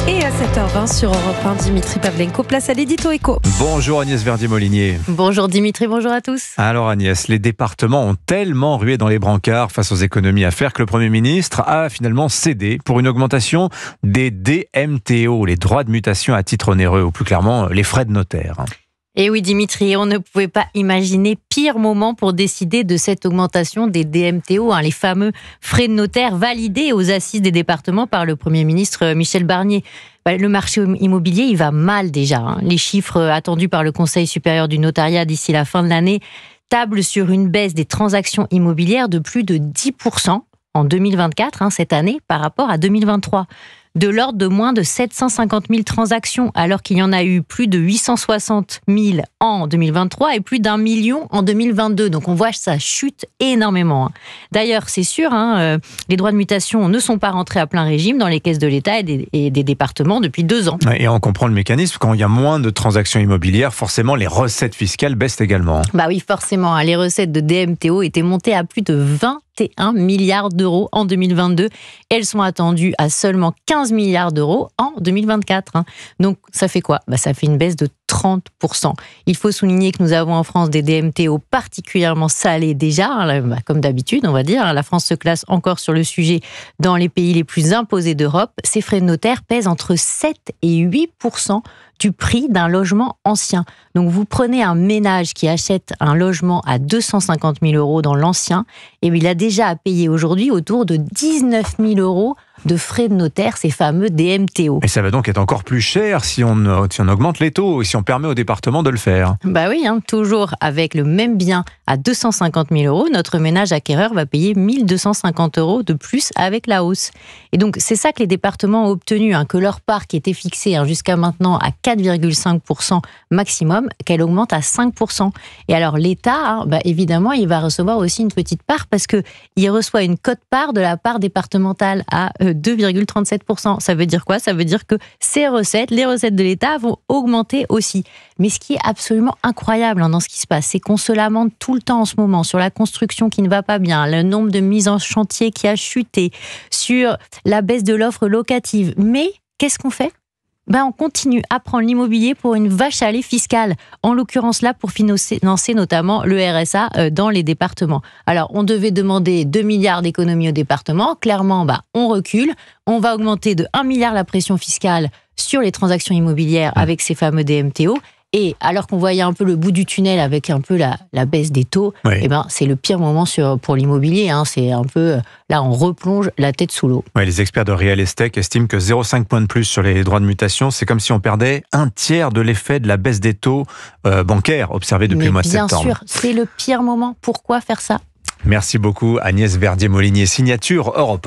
Et à 7h20 sur Europe 1, Dimitri Pavlenko, place à l'édito éco. Bonjour Agnès Verdier-Molinier. Bonjour Dimitri, bonjour à tous. Alors Agnès, les départements ont tellement rué dans les brancards face aux économies à faire que le Premier ministre a finalement cédé pour une augmentation des DMTO, les droits de mutation à titre onéreux, ou plus clairement les frais de notaire. Et oui Dimitri, on ne pouvait pas imaginer pire moment pour décider de cette augmentation des DMTO, les fameux frais de notaire validés aux assises des départements par le Premier ministre Michel Barnier. Le marché immobilier, il va mal déjà. Les chiffres attendus par le Conseil supérieur du notariat d'ici la fin de l'année tablent sur une baisse des transactions immobilières de plus de 10% en 2024, cette année, par rapport à 2023. De l'ordre de moins de 750 000 transactions, alors qu'il y en a eu plus de 860 000 en 2023 et plus d'1 million en 2022. Donc on voit que ça chute énormément. D'ailleurs, c'est sûr, les droits de mutation ne sont pas rentrés à plein régime dans les caisses de l'État et des départements depuis 2 ans. Et on comprend le mécanisme, quand il y a moins de transactions immobilières, forcément les recettes fiscales baissent également. Bah oui, forcément, les recettes de DMTO étaient montées à plus de 21 milliards d'euros en 2022. Elles sont attendues à seulement 15 milliards d'euros en 2024. Donc, ça fait quoi ? Ça fait une baisse de 30%. Il faut souligner que nous avons en France des DMTO particulièrement salés déjà, comme d'habitude, on va dire. La France se classe encore sur le sujet dans les pays les plus imposés d'Europe. Ces frais de notaire pèsent entre 7 et 8% du prix d'un logement ancien. Donc, vous prenez un ménage qui achète un logement à 250 000 euros dans l'ancien, et il a déjà à payer aujourd'hui autour de 19 000 euros de frais de notaire, ces fameux DMTO. Et ça va donc être encore plus cher si on augmente les taux et si on permet au département de le faire. Bah oui, toujours avec le même bien à 250 000 euros, notre ménage acquéreur va payer 1 250 euros de plus avec la hausse. Et donc, c'est ça que les départements ont obtenu, que leur part qui était fixée jusqu'à maintenant à 4,5% maximum, qu'elle augmente à 5%. Et alors, l'État, évidemment, il va recevoir aussi une petite part parce qu'il reçoit une quote-part de la part départementale à 2,37%. Ça veut dire quoi ? Ça veut dire que les recettes de l'État vont augmenter aussi. Mais ce qui est absolument incroyable dans ce qui se passe, c'est qu'on se lamente tout le temps en ce moment sur la construction qui ne va pas bien, le nombre de mises en chantier qui a chuté, sur la baisse de l'offre locative. Mais qu'est-ce qu'on fait ? On continue à prendre l'immobilier pour une vache à lait fiscale. En l'occurrence là, pour financer notamment le RSA dans les départements. Alors, on devait demander 2 milliards d'économies aux départements. Clairement, on recule. On va augmenter de 1 milliard la pression fiscale sur les transactions immobilières avec ces fameux DMTO. Et alors qu'on voyait un peu le bout du tunnel avec un peu la baisse des taux, oui. C'est le pire moment pour l'immobilier. C'est un peu, là, on replonge la tête sous l'eau. Oui, les experts de Real Estate estiment que 0,5 points de plus sur les droits de mutation, c'est comme si on perdait un tiers de l'effet de la baisse des taux bancaires observés depuis le mois de septembre. Bien sûr, c'est le pire moment. Pourquoi faire ça ? Merci beaucoup Agnès Verdier-Molinier. Signature Europe 1.